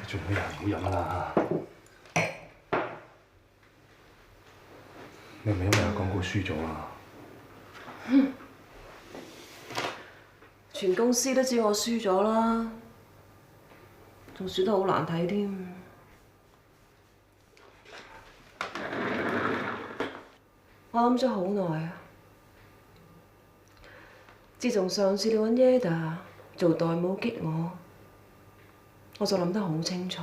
做咩啊？唔好飲啦！你係咪因為有廣告輸咗啊？全公司都知我輸咗啦，仲輸得好難睇添。我諗咗好耐啊，自從上次你揾 Yeda 做代母激我就諗得好清楚。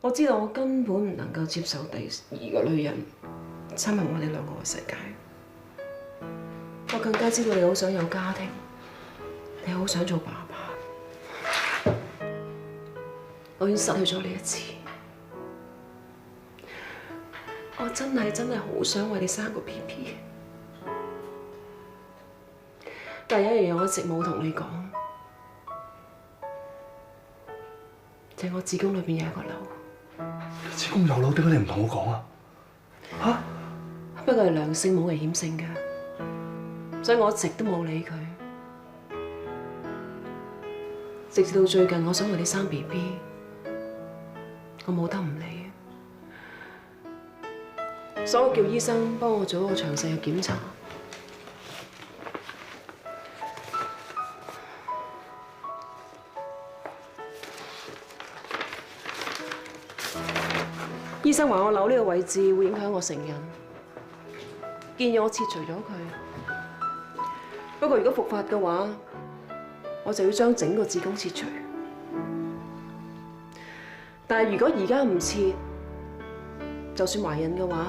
我知道我根本唔能夠接受第二個女人侵入我哋兩個嘅世界。我更加知道你好想有家庭，你好想做爸爸。我已經失去咗你一次，我真係好想為你生個 BB。但有一樣嘢我一直冇同你講，就係我子宮裏邊有一個瘤。子宮有瘤，點解你唔同我講啊？嚇！不過係良性，冇危險性㗎。所以我一直都冇理佢，直至到最近我想為你生 BB， 我冇得唔理，所以我叫醫生幫我做一個詳細嘅檢查。醫生話我瘤呢個位置會影響我成孕，建議我切除咗佢。不過如果復發嘅話，我就要將整個子宮切除。但係如果而家唔切，就算懷孕嘅話，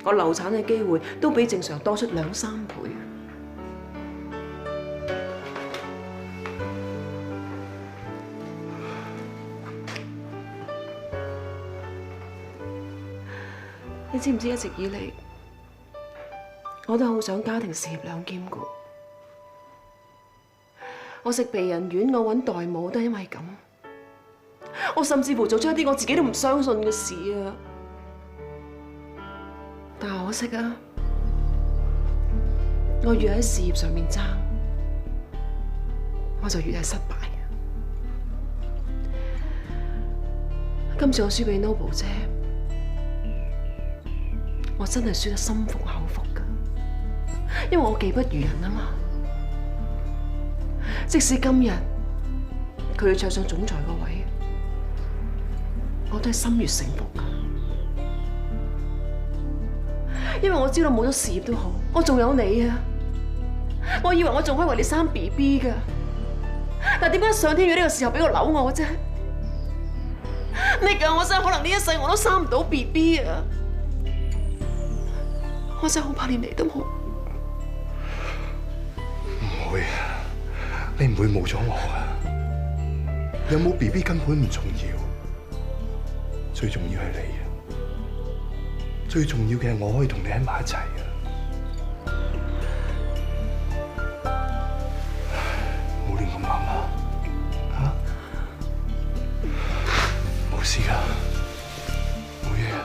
我流產嘅機會都比正常多出2、3倍。你知唔知一直以嚟，我都好想家庭事業兩兼顧。我食避孕丸，我揾代母都係因為咁。我甚至乎做出一啲我自己都唔相信嘅事啊！但係可惜啊，我越喺事業上面爭，我就越係失敗。今次我輸俾 Noble 姐，我真係輸得心服口服㗎，因為我技不如人啊嘛。即使今日佢要坐上總裁個位，我都係心悅誠服㗎。因為我知道冇咗事業都好，我仲有你啊！我以為我仲可以為你生 BB 㗎，但點解上天要呢個時候俾個瘤我啫？你教我生，可能呢一世我都生唔到 BB 啊！我真係好怕連你都冇。唔會啊！你唔會冇咗我啊！有冇 BB 根本唔重要，最重要係你啊！最重要嘅係我可以同你喺埋一齊啊！冇亂咁諗啊！嚇，冇事㗎，冇嘢啊！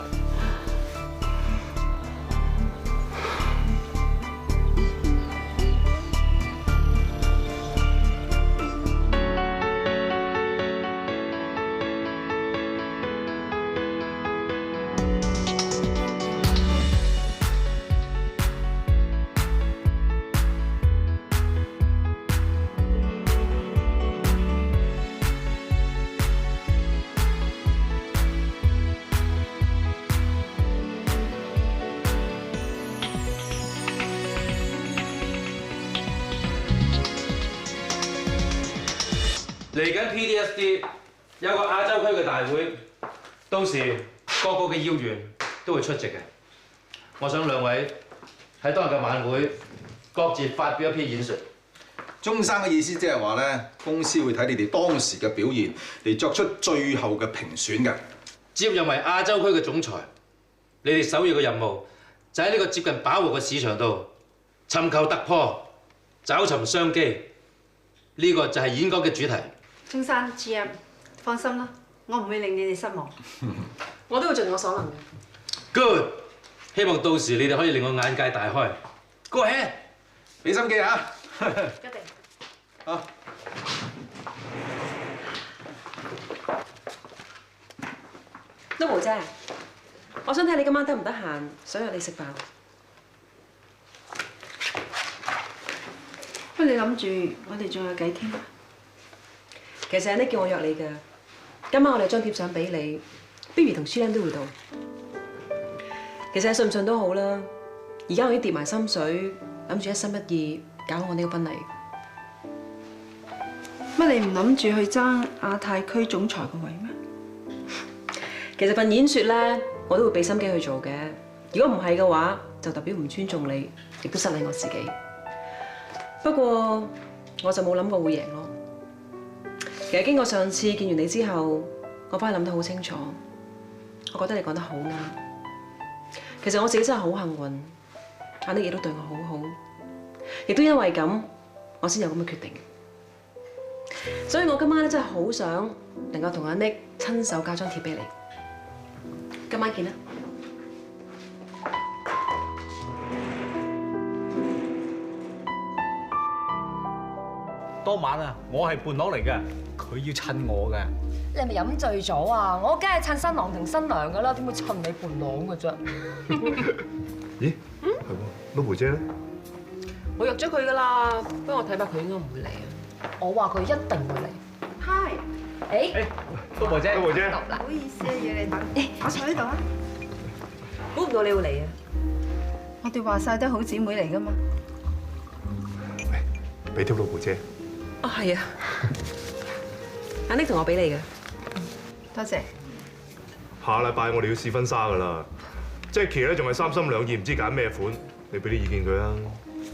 嚟緊 PTSD 有個亞洲區嘅大會，到時個個嘅要員都會出席嘅。我想兩位喺當日嘅晚會各自發表一篇演說。鐘生嘅意思即係話咧，公司會睇你哋當時嘅表現嚟作出最後嘅評選嘅。接任為亞洲區嘅總裁，你哋首要嘅任務就喺呢個接近飽和嘅市場度尋求突破，找尋商機。呢個就係演講嘅主題。鐘生 GM， 放心啦，我唔會令你哋失望。我都會盡我所能嘅。 Good， 希望到時你哋可以令我眼界大開。Go ahead， 俾心機啊！一定。好。Noble 姐，我想睇你今晚得唔得閒，想約你食飯。不過你諗住我哋仲有偈傾啊？其實 Nick 叫我約你㗎，今晚我哋張貼相俾你 ，Bibi 同 Chilam 都會到。其實信唔信都好啦，而家我已經跌埋心水，諗住一心一意搞好我呢個婚禮。乜你唔諗住去爭亞太區總裁個位咩？其實份演說咧，我都會俾心機去做嘅。如果唔係嘅話，就代表唔尊重你，亦都失禮我自己。不過我就冇諗過會贏咯。其實經過上次見完你之後，我翻去諗得好清楚，我覺得你講得好啱。其實我自己真係好幸運，阿 Nick 亦都對我好好，亦都因為咁，我先有咁嘅決定。所以我今晚咧真係好想能夠同阿 Nick 親手交張貼俾你。今晚見啦！當晚啊，我係伴郎嚟嘅，佢要襯我嘅。你係咪飲醉咗啊？我梗係襯新郎同新娘噶啦，點會襯你伴郎嘅啫？咦？係喎，Noble姐咧？我約咗佢噶啦，不過我睇怕佢應該唔會嚟啊。我話佢一定會嚟。嗨，Noble姐，Noble姐，到啦唔好意思啊，要你等。我坐呢度啊。估唔到你會嚟啊！我哋話晒都好姊妹嚟噶嘛。俾條Noble姐。哦，係啊，阿 Nick 同我俾你嘅。多謝。下禮拜我哋要試婚紗噶啦，Jackie 咧仲係三心兩意，唔知揀咩款，你俾啲意見佢啊。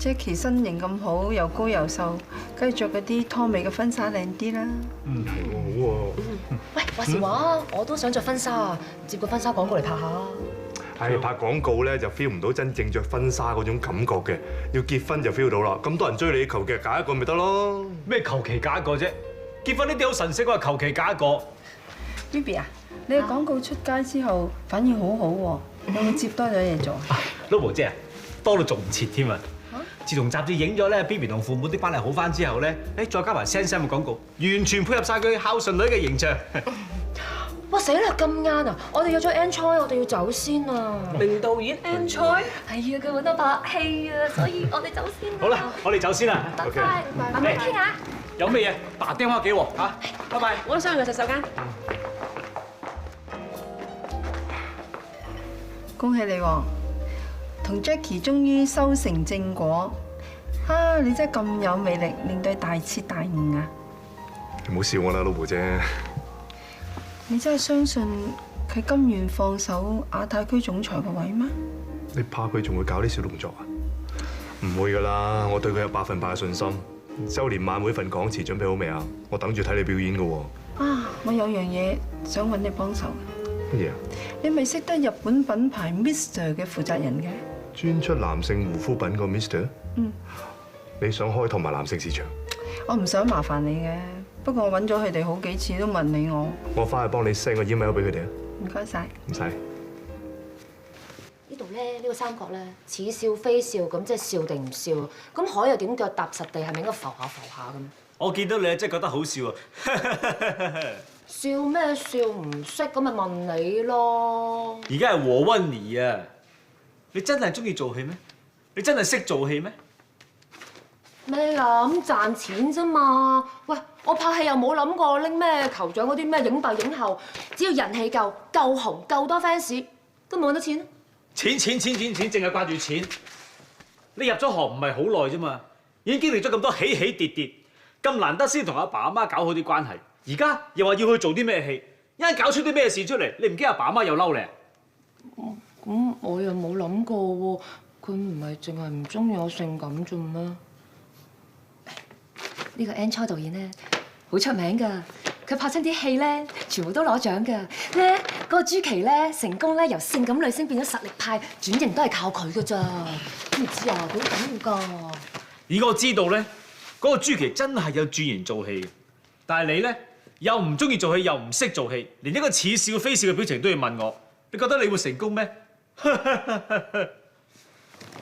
Jackie 身形咁好，又高又瘦，梗係着嗰啲拖尾嘅婚紗靚啲啦。嗯，係喎，好喎。喂，話時話，我都想着婚紗啊，接個婚紗廣告嚟拍下。係拍廣告咧就 feel 唔到真正着婚紗嗰種感覺嘅，要結婚就 feel 到啦。咁多人追你，求其揀一個咪得咯。咩求其揀一個啫？結婚呢啲好神聖，我係求其揀一個。Bibi 啊，你嘅廣告出街之後反應好好喎，有冇接多咗嘢做Noble姐啊，多到仲唔切添啊！自從雜誌影咗咧 Bibi 同父母啲關係好翻之後咧，再加埋 Sam 嘅廣告，完全配合晒佢孝順女嘅形象。哇死啦，咁啱啊！我哋約咗 Ann Choi，我哋要走先啊。名導演 Ann Choi，係啊，佢揾我拍戲啊，所以我哋走先。好啦，我哋走先啦。拜拜，慢慢傾下。有咩嘢打電話給我嚇，拜拜。我都想去洗手間。恭喜你喎，同 Jackie 終於修成正果。啊，你真係咁有魅力，令到佢大徹大悟啊！你唔好笑我啦，Noble姐。你真係相信佢甘願放手亞太區總裁個位咩？你怕佢仲會搞啲小動作啊？唔會㗎啦，我對佢有100%嘅信心。週年晚會份講詞準備好未啊？我等住睇你表演㗎喎。啊，我有樣嘢想揾你幫手。乜嘢啊？你咪識得日本品牌 Mr 嘅負責人嘅？專出男性護膚品個 Mr？嗯。你想開拓埋男性市場？我唔想麻煩你嘅，不過我揾咗佢哋好幾次都問你我。我翻去幫你 send 個 email 俾佢哋啊。唔該晒。唔使。呢度咧，呢個三角咧，似笑非笑咁，即係笑定唔笑？咁海又點腳踏實地，係咪應該浮下浮下咁？我見到你真係覺得好笑啊！笑咩笑？唔識咁咪問你咯。而家係和溫妮啊！你真係中意做戲咩？你真係識做戲咩？咩啊？咁賺錢啫嘛！喂，我拍戲又冇諗過拎咩球獎嗰啲咩影帝影后，只要人氣夠、夠紅、夠多 fans，都冇得錢。錢，淨係掛住錢。你入咗行唔係好耐啫嘛，已經經歷咗咁多起起跌跌，咁難得先同阿爸阿媽搞好啲關係。而家又話要去做啲咩戲，一陣搞出啲咩事出嚟，你唔驚阿爸阿媽又嬲你？咁我又冇諗過喎，佢唔係淨係唔中意我性感啫咩？呢個 Ann Choi 導演咧好出名㗎，佢拍親啲戲咧全部都攞獎㗎。咧嗰個朱琪咧成功咧由性感女星變咗實力派，轉型都係靠佢㗎咋。知唔知啊？佢好緊要㗎。而我知道咧，嗰個朱琪真係有轉型做戲嘅，但係你咧又唔中意做戲，又唔識做戲，連一個似笑非笑嘅表情都要問我，你覺得你會成功咩？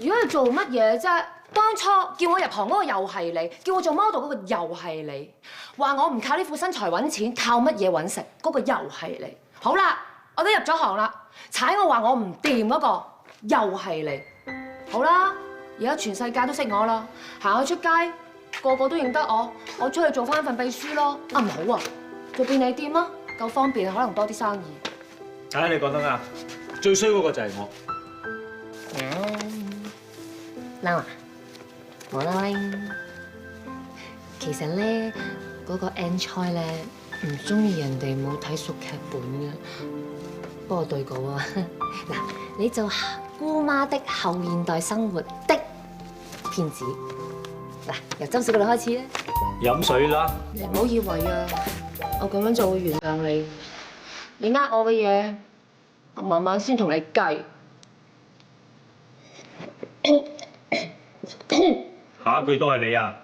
如果你做乜嘢啫？當初叫我入行嗰個又係你，叫我做 model 嗰個又係你，話我唔靠呢副身材揾錢，靠乜嘢揾食？嗰個又係你。好啦，我都入咗行啦，踩我話我唔掂嗰個又係你。好啦，而家全世界都識我啦，行去出街個個都認得我，我出去做翻份秘書咯。啊唔好啊，做便利店啊，夠方便，可能多啲生意。唉，你講得啱，最衰嗰個就係我。嬲啊！我啦，其實咧嗰個 Ann 咧唔中意人哋冇睇熟劇本嘅，不過對稿啊。嗱，你做姑媽的後現代生活的騙子，嗱，由周小嗰度開始啊！飲水啦！你唔好以為啊，我咁樣就會原諒你。你呃我嘅嘢，我慢慢先同你計。下一句都係你啊！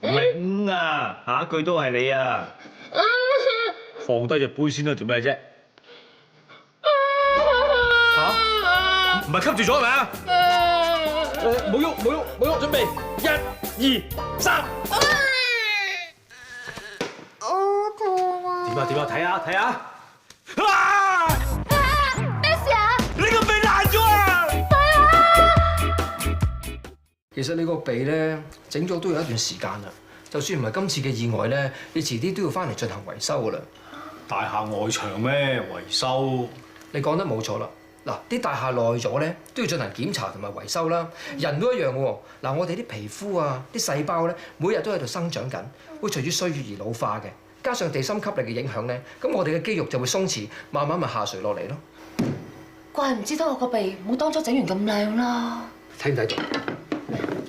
明啊！下一句都係你啊！放低隻杯先啦，做咩啫？嚇？唔係吸住咗係咪啊？冇喐冇喐冇喐，準備1、2、3。我痛啊！點啊點啊？睇下睇下！啊！咩事啊？你個鼻爛咗啊！其實你個鼻咧整咗都有一段時間啦，就算唔係今次嘅意外咧，你遲啲都要翻嚟進行維修噶啦。大廈外牆咩維修？你講得冇錯啦。嗱，啲大廈耐咗咧都要進行檢查同埋維修啦。人都一樣嘅喎。嗱，我哋啲皮膚啊、啲細胞咧，每日都喺度生長緊，會隨住歲月而老化嘅。加上地心吸力嘅影響咧，咁我哋嘅肌肉就會鬆弛，慢慢咪下垂落嚟咯。怪唔知得我個鼻冇當初整完咁靚啦。睇唔睇到？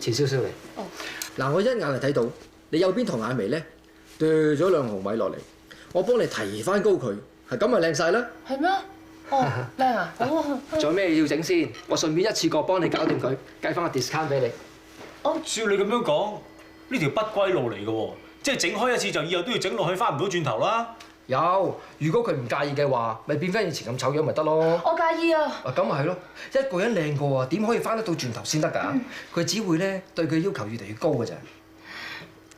遲少少嚟。哦。嗱，我一眼就睇到你右邊同眼眉咧掉咗2毫米落嚟，我幫你提翻高佢，係咁咪靚晒啦。係咩？哦，靚啊！好啊。仲有咩要整先？我順便一次過幫你搞掂佢，計翻個 discount 俾你。照你咁樣講，呢條不歸路嚟嘅喎，即係整開一次就以後都要整落去，翻唔到轉頭啦。有，如果佢唔介意嘅話，咪變翻以前咁醜樣咪得咯。我介意啊！啊，咁咪係咯，一個人靚過啊，點可以翻得到轉頭先得㗎？佢只會咧對佢要求越嚟越高嘅咋。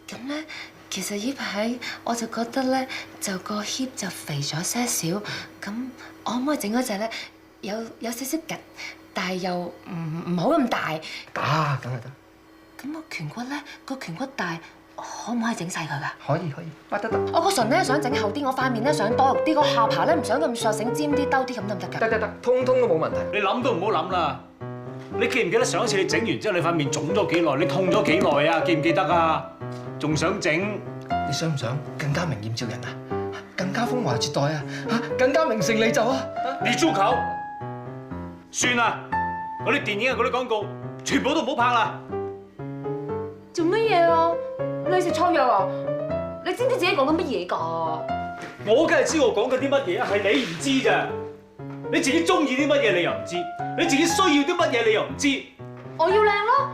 咁咧，其實呢排我就覺得咧，就個 hip 就肥咗些少，咁我可唔可以整嗰隻咧有少少緊，但係又唔好咁大？打，梗係得。咁個顴骨咧，個顴骨大，可唔可以整晒佢㗎？可以，得。我個唇咧想整厚啲，我塊面咧想多肉啲，個下巴咧唔想咁削繩尖啲，兜啲咁得唔得㗎？得，通通都冇問題。你諗都唔好諗啦！你記唔記得上一次你整完之後，你塊面腫咗幾耐？你痛咗幾耐啊？記唔記得啊？仲想整？你想唔想更加明豔照人啊？更加風華絕代啊？更加名成利就啊？你豬口！算啦，嗰啲電影啊，嗰啲廣告，全部都唔好拍啦！做乜嘢啊？你食錯藥啊？你知唔知自己講緊乜嘢㗎？我梗係知我講緊啲乜嘢啊，係你唔知咋？你自己中意啲乜嘢你又唔知，你自己需要啲乜嘢你又唔知。我要靚咯，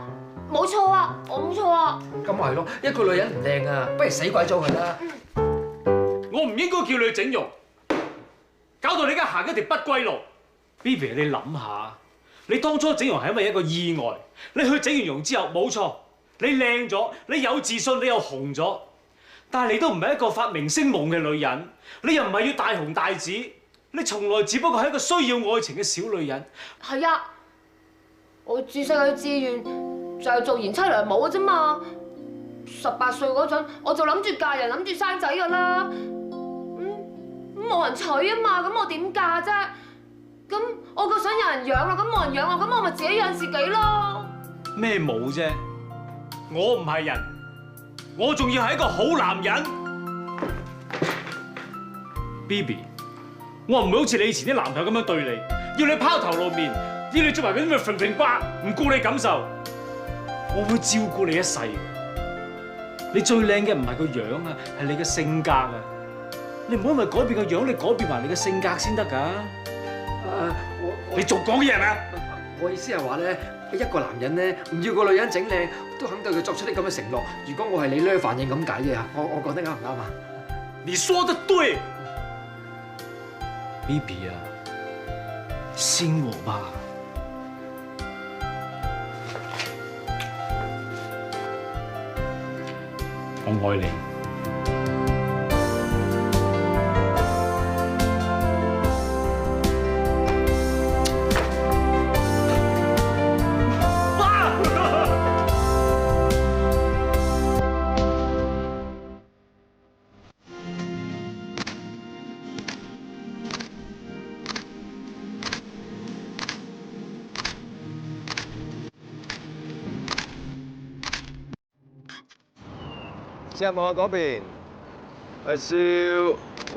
冇錯啊，我冇錯啊。咁咪係咯，一個女人唔靚啊，不如死鬼咗佢啦！我唔應該叫你整容，搞到你而家行一條不歸路。Bibi， 你諗下，你當初整容係因為一個意外，你去整完容之後冇錯，你靚咗，你有自信，你又紅咗，但係你都唔係一個發明星夢嘅女人，你又唔係要大紅大紫，你從來只不過係一個需要愛情嘅小女人。係啊，我自細嘅志願就係做賢妻良母嘅啫嘛。18歲嗰陣我就諗住嫁人，諗住生仔㗎啦。冇人娶啊嘛，咁我點嫁啫？咁我個想有人養啦，咁冇人養啦，咁我咪自己養自己咯。咩冇啫？我唔係人，我仲要係一個好男人。Bibi， 我唔會好似你以前啲男朋友咁樣對你，要你拋頭露面，要你做埋嗰啲咩揈揈巴，唔顧你感受。我會照顧你一世嘅。你最靚嘅唔係個樣啊，係你嘅性格啊！你唔好因為改變個樣，你改變埋你嘅性格先得㗎。你仲講嘢係咪啊？我意思係話咧，一個男人咧唔要個女人整靚，都肯對佢作出啲咁嘅承諾。如果我係你呢反應咁解嘅嚇，我講得啱唔啱啊？你說得對，Bibi 啊，信我吧。我愛你。試下望下嗰邊。阿少，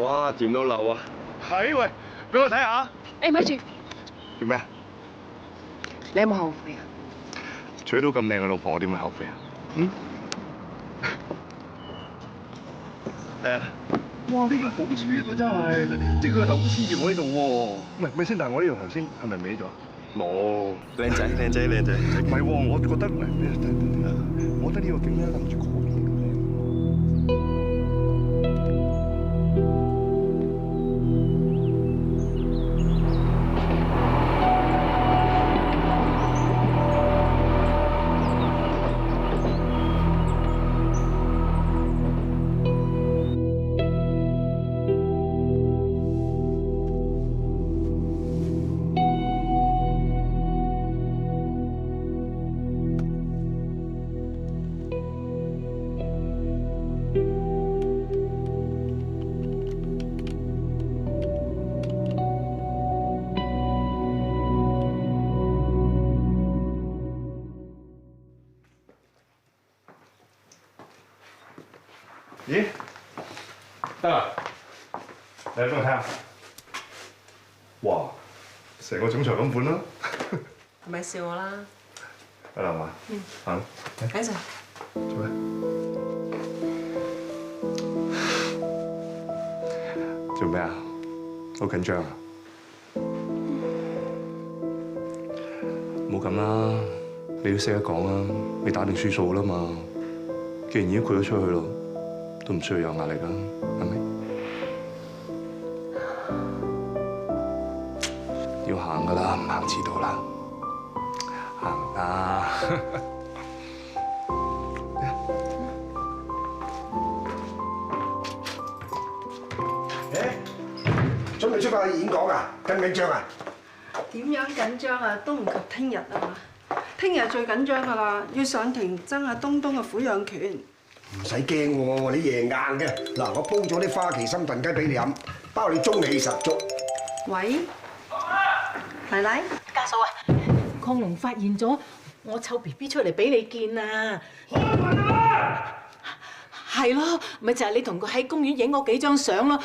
哇，甜到流啊！係喂，俾我睇下。誒，咪住，做咩啊？你有冇後悔啊？娶到咁靚嘅老婆，我點會後悔啊？嗯？誒，哇！呢個好主意喎，真係，即係佢個頭黐住我呢度喎。唔係，咪先？但係我呢度頭先係咪歪咗？冇。靚仔，靚仔，靚仔。唔係喎，我覺得唔係，我覺得呢個景咧諗住嗰邊咁靚。咦？得啦，你俾我睇下。哇！成個總裁咁款啦。係咪笑我啦？得啦嘛。行。睇陣。做咩？做咩啊？好緊張啊？冇咁啦，你要識得講啦，你打定輸數啦嘛。既然已經豁咗出去咯。都唔需要有壓力啦，係咪？要行噶啦，唔行遲到啦。行啦。準備出發去演講啊？緊唔緊張啊？點樣緊張啊？都唔及聽日啊嘛！聽日最緊張噶啦，要上庭爭阿東東嘅撫養權。唔使驚喎，你贏硬嘅。嗱，我煲咗啲花旗參燉雞俾你飲，包你中氣十足。喂，奶奶，家嫂啊，礦龍發現咗我湊 BB 出嚟俾你見啊！開門啊！係咯，咪就係你同佢喺公園影嗰幾張相咯。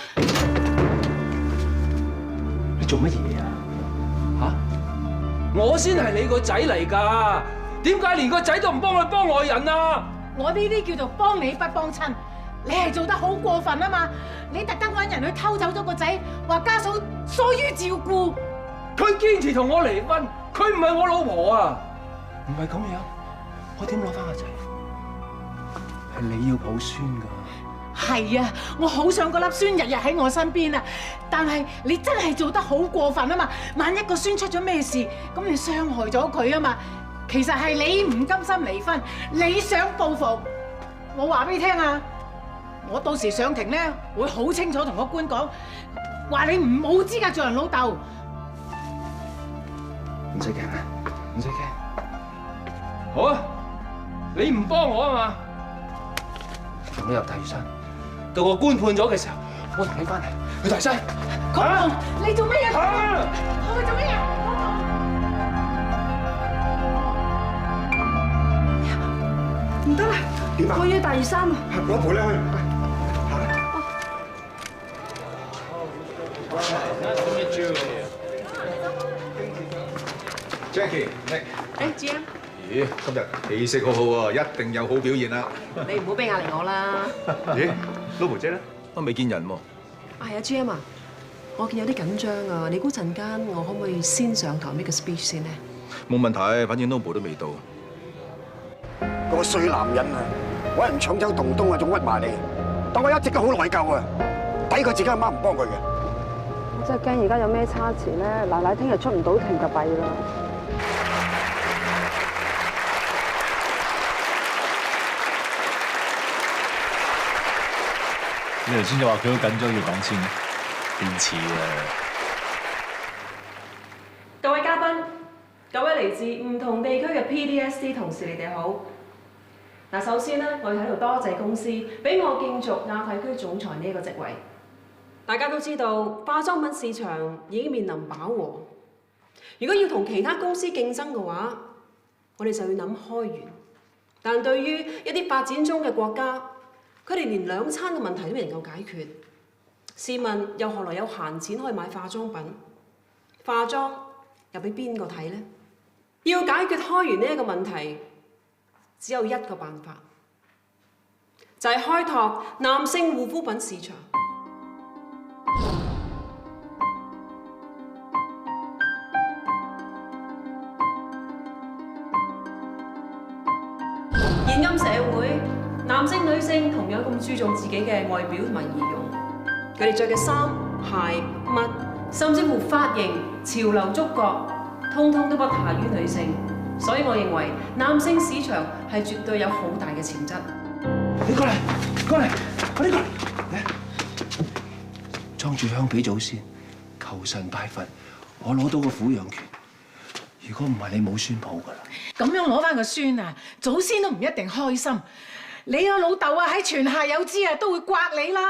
你做乜嘢啊？嚇！我先係你個仔嚟㗎，點解連個仔都唔幫佢幫外人啊？我呢啲叫做幫你不幫親，你係做得好過分啊嘛！你特登揾人去偷走咗個仔，話家嫂疏於照顧。佢堅持同我離婚，佢唔係我老婆啊！唔係咁樣，我點攞翻個仔？係你要抱孫㗎。係啊，我好想嗰粒孫日日喺我身邊啊！但係你真係做得好過分啊嘛！萬一個孫出咗咩事，咁你傷害咗佢啊嘛！其實係你唔甘心離婚，你想報復。我話俾你聽啊，我到時上庭咧會好清楚同個官講，話你唔冇資格做人老豆。唔使驚啊，唔使驚。好啊，你唔幫我啊嘛，咁你入提山，到個官判咗嘅時候，我同你翻嚟去提山。公公，你做乜嘢？我做乜嘢？唔得啦！點啊？我要大嶼山啊！我陪你去。Jackie，誒，GM，咦，今日氣色好好喎，一定有好表現啦。你唔好俾壓力我啦。咦，老婆姐咧？我未見人喎。係啊，GM啊，我見有啲緊張啊，你估陣間我可唔可以先上台 make 個 speech 先咧？冇問題，反正 Noble 都未到。個衰男人啊！揾人搶走棟東啊，仲屈埋你，但我一直都好內疚啊，抵佢自己阿媽唔幫佢嘅。我真係驚而家有咩差池咧，奶奶聽日出唔到庭就弊啦。你頭先就話佢好緊張要講先，變似啊！各位嘉賓，各位嚟自唔同地區嘅 PDSD 同事，你哋好。嗱，首先咧，我要喺度多謝公司俾我競逐亞太區總裁呢一個職位。大家都知道，化妝品市場已經面臨飽和。如果要同其他公司競爭嘅話，我哋就要諗開源。但對於一啲發展中嘅國家，佢哋連2餐嘅問題都未能夠解決。試問又何來有閒錢可以買化妝品？化妝又俾邊個睇呢？要解決開源呢一個問題，只有一個辦法，就係開拓男性護膚品市場。現今社會，男性女性同樣咁注重自己嘅外表同埋儀容，佢哋着嘅衫、鞋、襪，甚至乎髮型、潮流觸覺，通通都不下於女性。所以我認為男性市場係絕對有好大嘅潛質。你過嚟，過嚟，快啲過嚟！嚟，裝住香俾祖先，求神拜佛，我攞到個撫養權。如果唔係，你冇孫抱㗎啦。咁樣攞翻個孫啊，祖先都唔一定開心。你個老豆啊，喺泉下有知啊，都會刮你啦。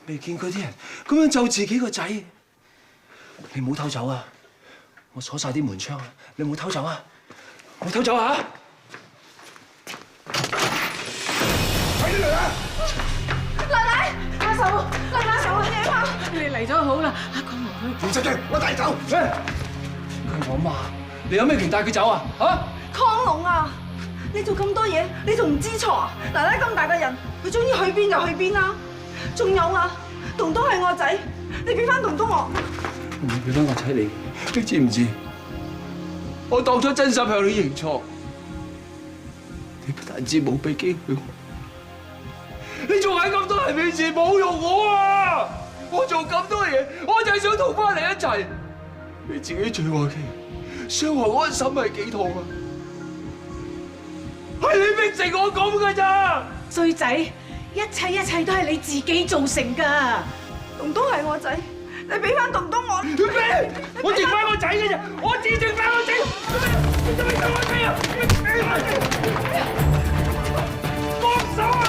未見過啲人咁樣咒自己個仔，你唔好偷走啊！我鎖晒啲門窗啊，你唔好偷走啊！唔好偷走啊！快啲嚟啊！奶奶，阿嫂，奶奶嫂，你嚟咗好啦，阿光龍佢。唔使驚，我帶走。佢我媽，你有咩權帶佢走啊？嚇！康龍啊，你做咁多嘢，你仲唔知錯啊？奶奶咁大個人，佢中意去邊就去邊啦。仲有啊，東東係我仔，你俾翻東東我。唔會俾翻個仔你，你知唔知？我當咗真心向你認錯，你不但止冇俾機會我，你仲喺咁多人面前侮辱我啊！我做咁多嘢，我就係想同翻你一齊。你自己最愛嘅人，傷害我一心係幾痛啊？係你逼成我咁噶咋？衰仔，一切都係你自己造成㗎。東東係我仔，你俾翻東東我。咩？我剩翻個仔嘅啫，我只剩翻個仔。你做咩對我咩啊？放手啊！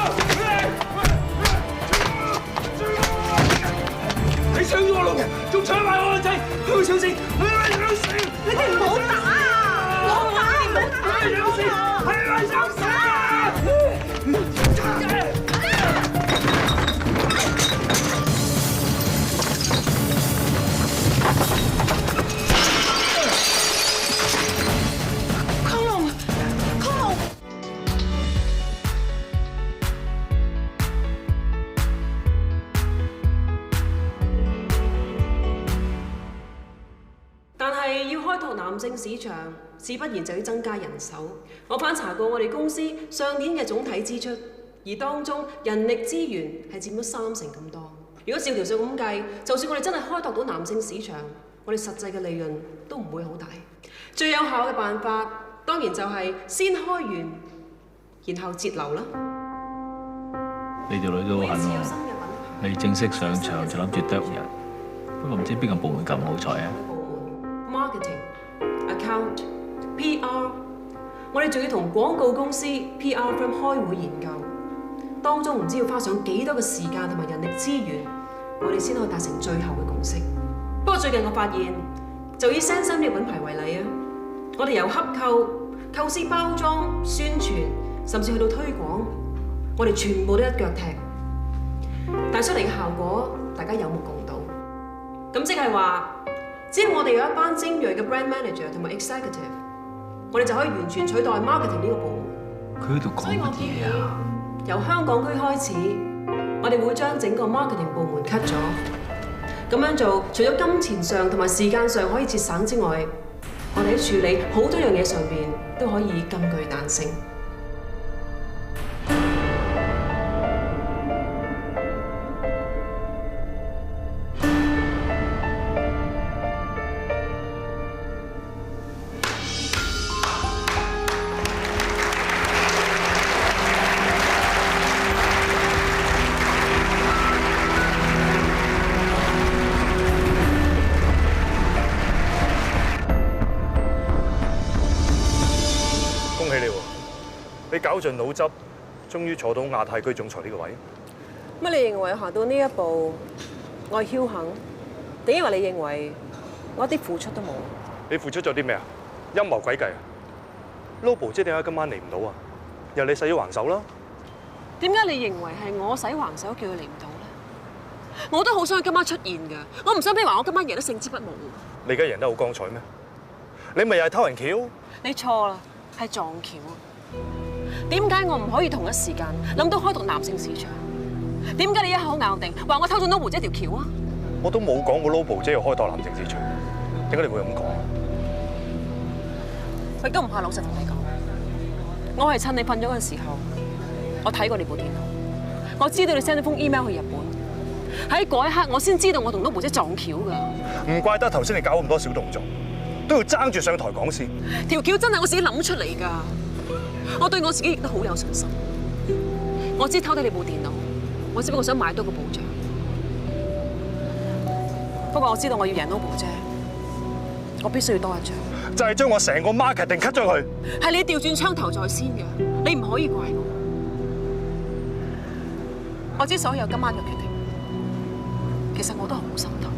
你搶咗我老人，仲搶埋我個仔，佢會想死，佢會想死。你哋唔好打啊！我打唔到佢會想死，佢會想死啊！男性市場，自不然就要增加人手。我翻查過我哋公司上年嘅總體支出，而當中人力資源係佔咗30%咁多。如果照條數咁計，就算我哋真係開拓到男性市場，我哋實際嘅利潤都唔會好大。最有效嘅辦法，當然就係先開源，然後節流啦。你條女都好狠喎，未正式上場就諗住啄人，不過唔知邊個部門咁唔好彩啊 ！Marketing、Account、PR， 我哋仲要同廣告公司 PR firm 開會研究，當中唔知要花上幾多嘅時間同埋人力資源，我哋先可以達成最後嘅共識。不過最近我發現，就以 Sense 呢個品牌為例啊，我哋由洽購、構思包裝、宣傳，甚至去到推廣，我哋全部都一腳踢，帶出嚟嘅效果，大家有目共睹。咁即係話，只要我哋有一班精鋭嘅 brand manager 同埋 executive， 我哋就可以完全取代 marketing 呢個部門。佢喺度講乜嘢啊？由香港區開始，我哋會將整個 marketing 部門 cut 咗。咁樣做，除咗金錢上同埋時間上可以節省之外，我哋喺處理好多樣嘢上邊都可以更具彈性。你絞盡腦汁，終於坐到亞太區總裁呢個位。乜你認為行到呢一步，我係僥倖？定因為你認為我一啲付出都冇？你付出咗啲咩啊？陰謀詭計啊 ！Lobo 姐點解今晚嚟唔到啊？由你使咗還手啦。點解你認為係我使橫手叫佢嚟唔到咧？我都好想佢今晚出現㗎，我唔想俾話我今晚贏得勝之不武。你而家贏得好光彩咩？你咪又係偷人橋？你錯啦，係撞橋啊！點解我唔可以同一時間諗到開拓男性市場？點解你一口咬定話我偷咗 Noble 姐條橋啊？我都冇講過 Noble 姐要開拓男性市場，點解你會咁講？我亦都唔怕老實同你講，我係趁你瞓咗嘅時候，我睇過你部電腦，我知道你 send 咗封 email 去日本，喺嗰一刻我先知道我同 Noble 姐撞橋㗎。唔怪得頭先你搞咁多小動作，都要爭住上台講先。條橋真係我自己諗出嚟㗎，我對我自己亦都好有信心。我知偷低你部電腦，我只不過想買多個保障。不過我知道我要贏 Noble 姐，我必須要多一仗。就係將我成個 marketing cut 咗佢。係你調轉槍頭在先嘅，你唔可以怪我。我知所有今晚嘅決定，其實我都好心痛。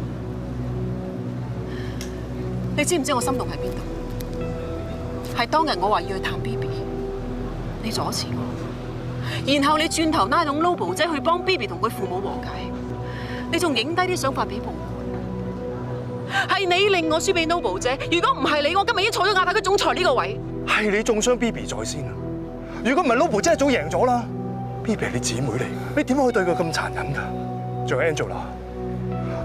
你知唔知我心痛喺邊度？係當日我話要去探 BB， 你阻止我，然後你轉頭拉攏 Noble 姐去幫 BB 同佢父母和解，你仲影低啲想法俾部門。係你令我輸俾 Noble 姐，如果唔係你，我今日已經坐咗亞太區總裁呢個位。係你中傷 BB 在先啊！如果唔係 Noble 姐一早贏咗啦。BB 係你姊妹嚟，你點可以對佢咁殘忍㗎？仲有 Angela，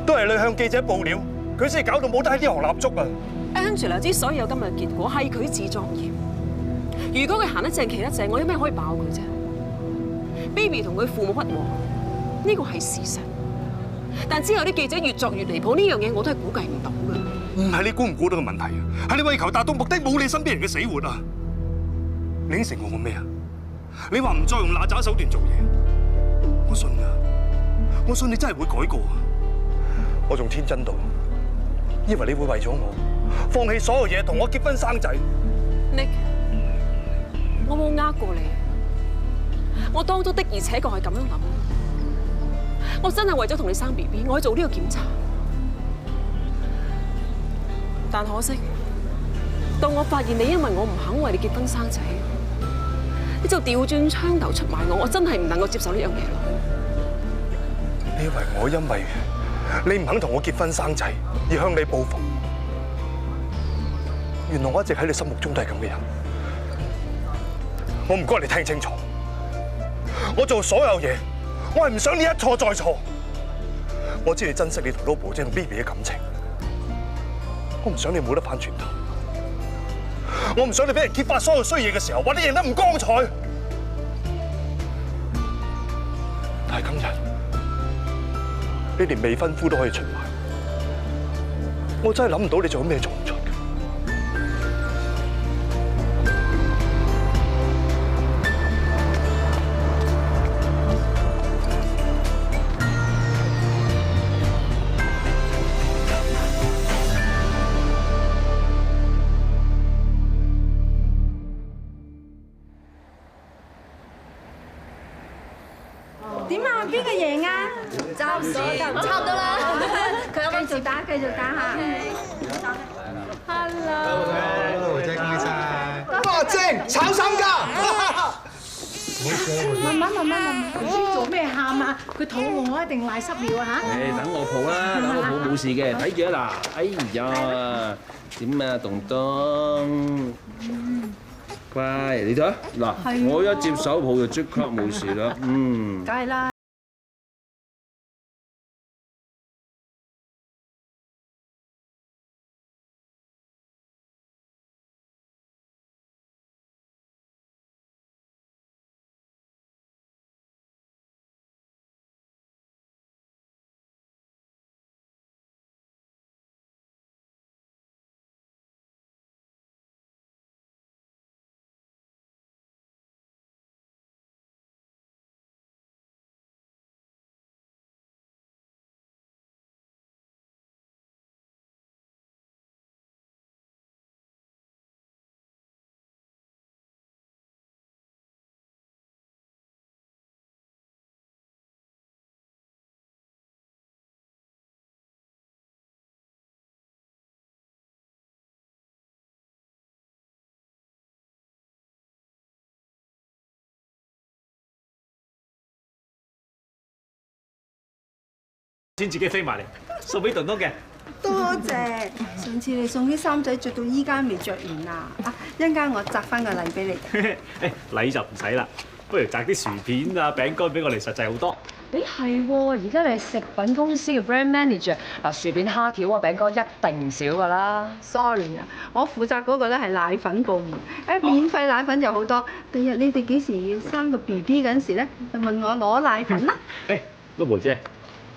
都係你向記者報料，佢先搞到冇得喺呢行立足啊 ！Angela 之所以有今日嘅結果，係佢自作孽。如果佢行得正企得正，我有咩可以爆佢啫 ？BB 同佢父母不和，呢個係事實。但之後啲記者越作越離譜，呢樣嘢我都係估計唔到㗎。唔係你估唔估到個問題啊，係你為求達到目的，冇你身邊人嘅死活啊！你應承過我咩啊？你話唔再用嗱喳手段做嘢，我信㗎，我信你真係會改過。我仲天真到以為你會為咗我放棄所有嘢，同我結婚生仔。Nick， 我冇呃過你，我當初的而且確係咁樣諗。我真係為咗同你生 BB， 我去做呢個檢查。但可惜，到我發現你因為我唔肯為你結婚生仔，你就調轉槍頭出賣我，我真係唔能夠接受呢樣嘢咯。你以為我因為你唔肯同我結婚生仔而向你報復？原來我一直喺你心目中都係咁嘅人。我唔該你聽清楚，我做所有嘢，我係唔想你一錯再錯。我知你珍惜你同 Noble 姐同 BB 嘅感情，我唔想你冇得翻轉頭。我唔想你俾人揭發所有衰嘢嘅時候，話你贏得唔光彩。但係今日，你連未婚夫都可以出賣，我真係諗唔到你仲有咩做唔出。點啊？邊個贏啊？差唔多啦。佢有冇繼續打，繼續打下。Hello， 姐恭喜晒！哇，正炒三家。慢慢，唔知做咩喊啊？佢肚餓一定賴濕尿啊嚇！等我抱啦，等我抱冇事嘅，睇住啊嗱，哎呀，點啊，東東？乖，你睇嗱，我一接手抱就即刻冇事啦，梗係啦。先自己飛埋嚟，送俾東東嘅。多謝。上次你送啲衫仔着到依家未着完啊！一陣間我摘翻個禮俾你。誒禮就唔使啦，不如摘啲薯片啊、餅乾俾我哋實際好多。誒係喎，而家你係食品公司嘅 brand manager，嗱薯片、蝦條啊、餅乾一定唔少㗎啦。Sorry 啊，我負責嗰個咧係奶粉部門，免費奶粉就好多。第日你哋幾時要生個 BB 嗰陣時咧，就問我攞奶粉啦。誒，Lobo姐，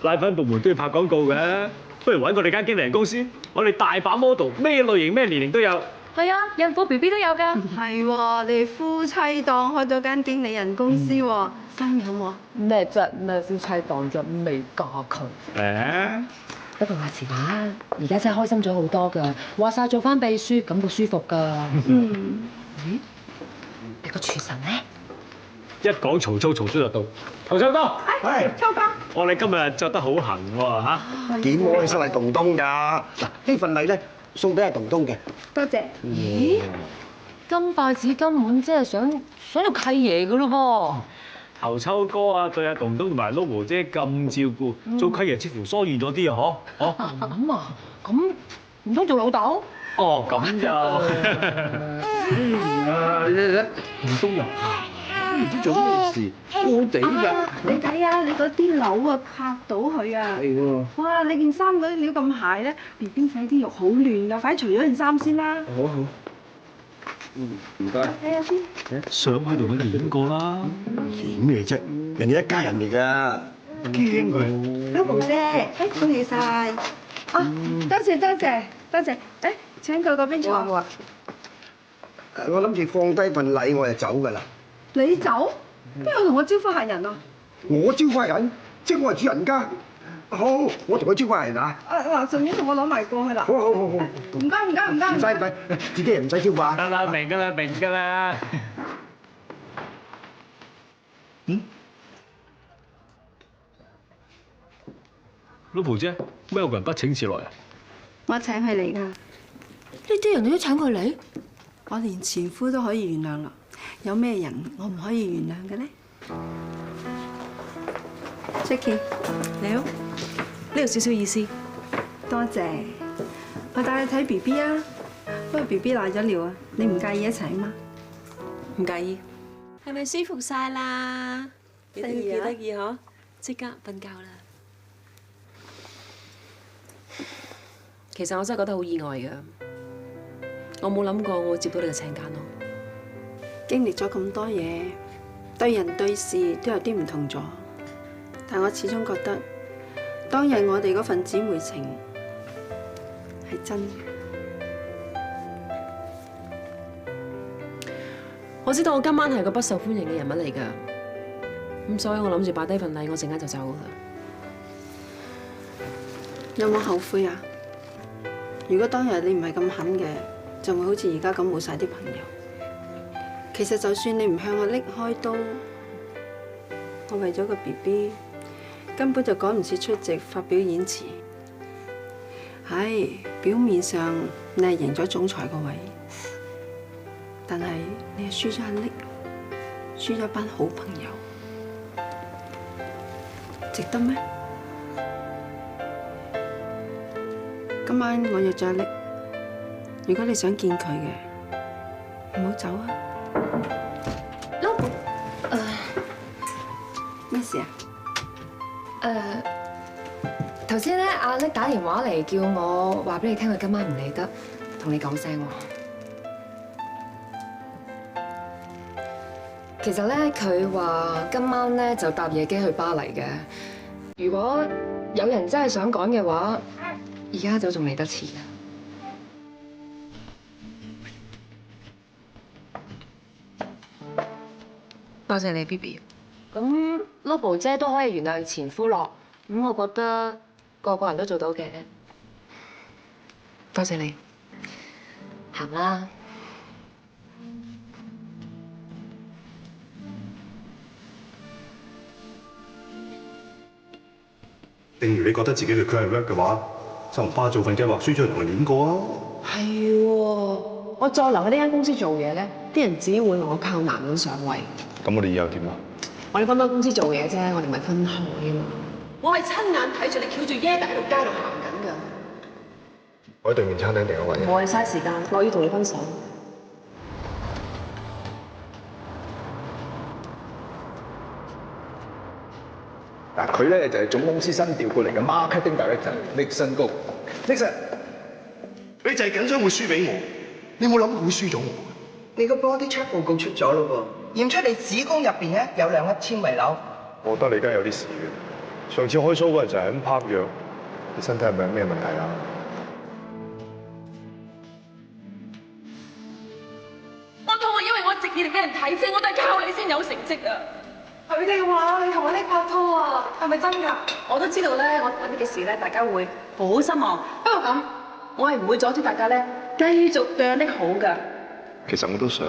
奶粉部門都要拍廣告嘅，不如揾我哋間經理人公司，我哋大把 model，咩類型、咩年齡都有。係啊，孕婦 BB 都有㗎。係喎，你哋夫妻檔開咗間經理人公司喎，生意好唔好？咩啫？咩夫妻檔啫？未嫁佢。誒，不過話時話，而家真係開心咗好多㗎。話晒做翻秘書，感覺舒服㗎。嗯。咦？你個廚神咧？一講曹操就到。頭上哥，係秋哥，我哋今日着得好行喎嚇。幾開心係東東㗎。嗱，呢份禮咧送俾阿東東嘅。多謝。咦？金筷子根本即係想做契爺㗎咯噃。頭秋哥啊，對阿東東同埋 Lobo 姐咁照顧，做契爺似乎疏遠咗啲啊，嗬？咁啊？咁唔通做老豆？哦，咁就唔通又唔知做咩事，好地㗎。你睇下你嗰啲紐啊，拍到佢啊！係喎。哇！你件衫嗰啲料咁鞋咧，B B 仔啲肉好亂㗎，快啲除咗件衫先啦。好好。唔該。睇下先。想喺度揾人影過啦。點嘅啫？人哋一家人嚟㗎，驚佢。Lobo姐，恭喜晒！啊，多謝多謝多謝。誒，請佢嗰邊坐。好啊。我諗住放低份禮我就走㗎啦。你走？邊個同我招呼客人啊？我招呼人，即係我係主人家。好，我同佢招呼人啊。嗱，順便同我攞埋過去啦。好。唔該。唔使，自己人唔使招呼啊。得啦，明㗎啦。Lobo 姐，咩有個人不請自來啊？我請佢嚟㗎。呢啲人你都請佢嚟？我連前夫都可以原諒啦，有咩人我唔可以原諒嘅咧 ？Jackie， 你好，呢度少少意思。多謝。我帶你睇 B B 啊，不過 B B 瀨咗尿啊，你唔介意一齊啊嘛？唔介意。係咪舒服晒啦？幾得意嗬！即刻瞓覺啦。其實我真係覺得好意外㗎，我冇諗過我會接到你嘅請柬咯。經歷咗咁多嘢，對人對事都有啲唔同咗，但我始終覺得當日我哋嗰份姊妹情係真嘅。我知道我今晚係個不受歡迎嘅人物嚟㗎，咁所以我諗住擺低份禮，我陣間就走㗎啦。有冇後悔啊？如果當日你唔係咁狠嘅，就會好似而家咁冇晒啲朋友。其實就算你唔向我拎開刀，我為咗個 BB 根本就趕唔切出席發表演詞。係表面上你係贏咗總裁個位，但係你係輸咗阿力，輸咗班好朋友，值得咩？今晚我約咗阿力，如果你想見佢嘅，唔好走啊！咩事啊？頭先咧，阿力打電話嚟叫我話俾你聽，佢今晚唔嚟得，同你講聲喎。其實咧，佢話今晚咧就搭夜機去巴黎嘅。如果有人真係想趕嘅話，而家就仲嚟得切啊！多謝你 ，BB。咁 Lobo 姐都可以原諒前夫咯，咁我覺得個個人都做到嘅。多謝你。行啦。正如你覺得自己嘅 career work 嘅話，就唔怕做份計劃書出嚟同人演過啊！係喎，我再留喺呢間公司做嘢咧，啲人只會話我靠男人上位。咁我哋以後點啊？我哋分開公司做嘢啫，我哋唔係分開啊嘛。我係親眼睇住你翹住耶大喺度街度行緊㗎。我喺對面餐廳定咗位。我係嘥時間，我要同你分手。嗱，佢咧就係總公司新調過嚟嘅 marketing director Nixon 高。Nixon，你就係緊張會輸俾我，你冇諗過會輸咗我？你個 body check 報告出咗咯喎，驗出你子宮入邊咧有2粒纖維瘤。我覺得你而家有啲事嘅。上次開 show 嗰陣就係咁拍藥，你身體係咪有咩問題啊？我痛係因為我直以嚟俾人睇啫，我都係靠你先有成績啊！佢哋話你同阿叻拍拖啊，係咪真㗎？我都知道咧，我揾嘅事咧，大家會好失望。不過咁，我係唔會阻止大家咧繼續對阿叻好㗎。其實我都想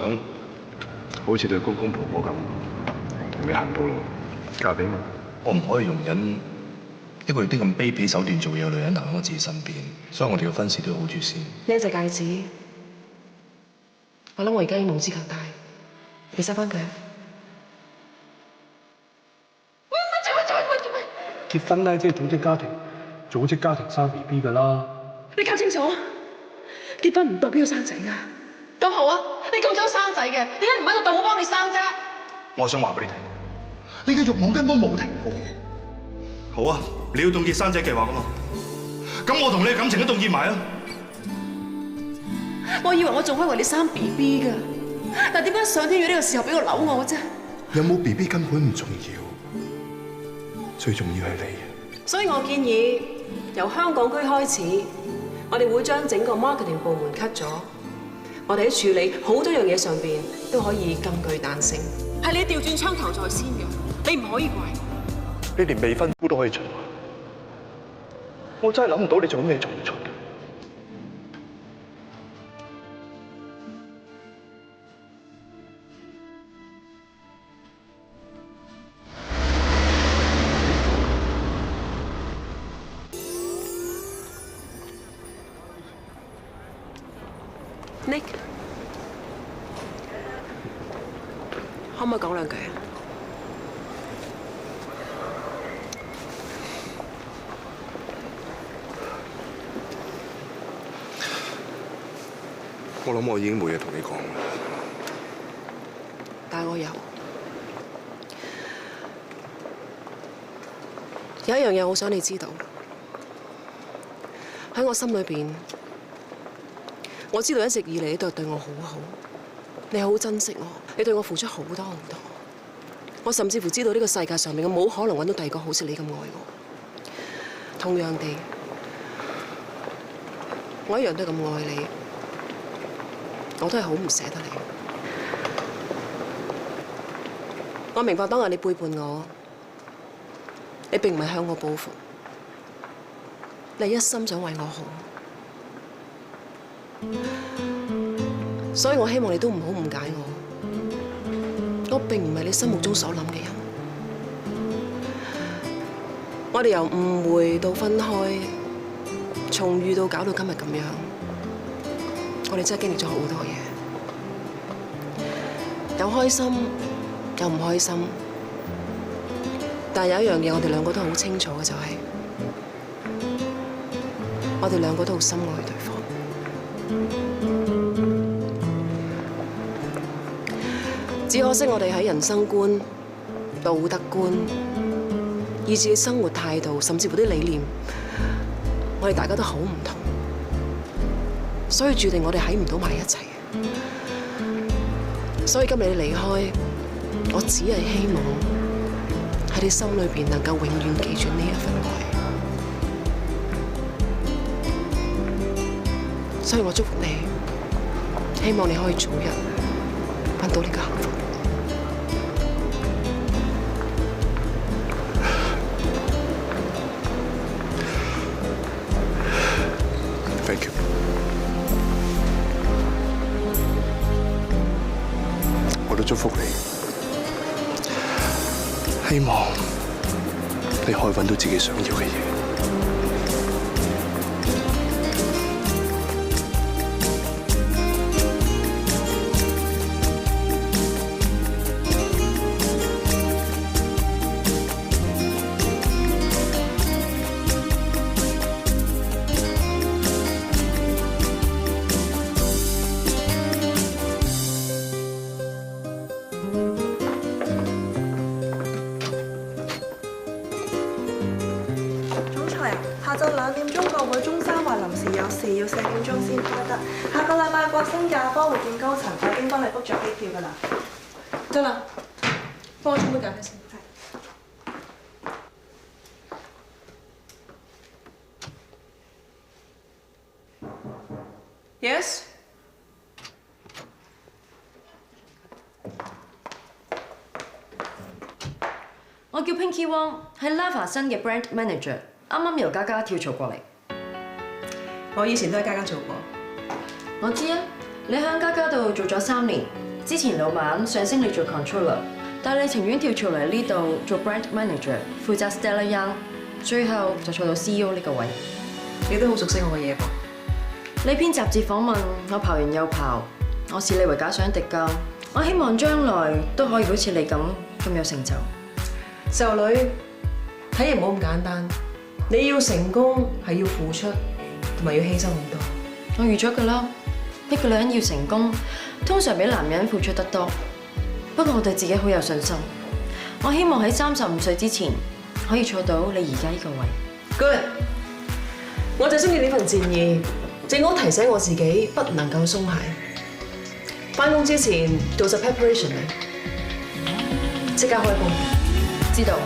好似對公公婆婆咁，同你行步路，嫁俾我。我唔可以容忍一個用啲咁卑鄙手段做嘢嘅女人行喺我自己身邊，所以我哋嘅婚事都要好住先。呢一隻戒指，我諗我而家已經無知強大，你收翻佢。結婚咧，即係組織家庭，組織家庭生 BB 㗎啦。你搞清楚，結婚唔代表生仔㗎。咁好啊，你咁想生仔嘅，點解唔喺度等我幫你生啫？我想話俾你聽，你嘅慾望根本冇停過。好啊，你要凍結生仔計劃㗎嘛？咁我同你嘅感情都凍結埋啊！我以為我仲可以為你生 BB 㗎，但點解上天要呢個時候俾個瘤我啫？有冇 BB 根本唔重要，最重要係你。所以我建議由香港區開始，我哋會將整個 marketing 部門 cut 咗。我哋喺處理好多樣嘢上邊都可以更具彈性。係你調轉槍頭在先嘅，你唔可以怪。你連未婚夫都可以出，我真係諗唔到你做咩做唔出嘅。Nick， 可唔可以講兩句啊？我諗我已經冇嘢同你講啦。但係我有一樣嘢，好想你知道，喺我心裏邊。我知道一直以嚟你都係對我好好，你好珍惜我，你對我付出好多好多。我甚至乎知道呢個世界上面我冇可能揾到第二個好似你咁愛我。同樣地，我一樣都係咁愛你，我都係好唔捨得你。我明白當日你背叛我，你並唔係向我報復，你一心想為我好。所以我希望你都唔好誤解我，我並唔係你心目中所諗嘅人。我哋由誤會到分開，從遇到搞到今日咁樣，我哋真係經歷咗好多嘢，有開心，有唔開心。但係有一樣嘢，我哋兩個都好清楚嘅就係，我哋兩個都好深愛對方。只可惜我哋喺人生觀、道德觀，以至生活態度，甚至乎啲理念，我哋大家都好唔同，所以注定我哋喺唔到埋一齊。所以今日你離開，我只係希望喺你心裏邊能夠永遠記住呢一份愛。所以我祝福你，希望你可以早日揾到呢個幸福。Thank you。我都祝福你，希望你可以揾到自己想要嘅嘢。下晝2點國會中山圍臨時有事，要4點鐘先開得。下個禮拜國星假科會見高層，我已經幫你 book 咗機票㗎啦。得啦，幫我沖杯咖啡先。Yes。我叫 Pinky Wong，係 Lava 新嘅 Brand Manager， 啱啱由嘉嘉跳槽過嚟。我以前都喺嘉嘉做過。我知啊，你喺嘉嘉度做咗3年，之前老闆上升你做 Controller， 但係你情願跳槽嚟呢度做 Brand Manager， 負責 Stella Young， 最後就坐到 CEO 呢個位。你都好熟悉我嘅嘢噃。呢篇雜誌訪問我刨完又刨，我視你為假想敵㗎。我希望將來都可以好似你咁有成就。細路女睇嘢唔好咁簡單，你要成功係要付出同埋要犧牲好多。我預咗㗎啦，一個女人要成功，通常比男人付出得多。不過我對自己好有信心，我希望喺35歲之前可以坐到你而家呢個位。Good， 我就中意呢份戰意，正好提醒我自己不能夠鬆懈。返工之前做實 preparation 嚟，即刻開工。知道。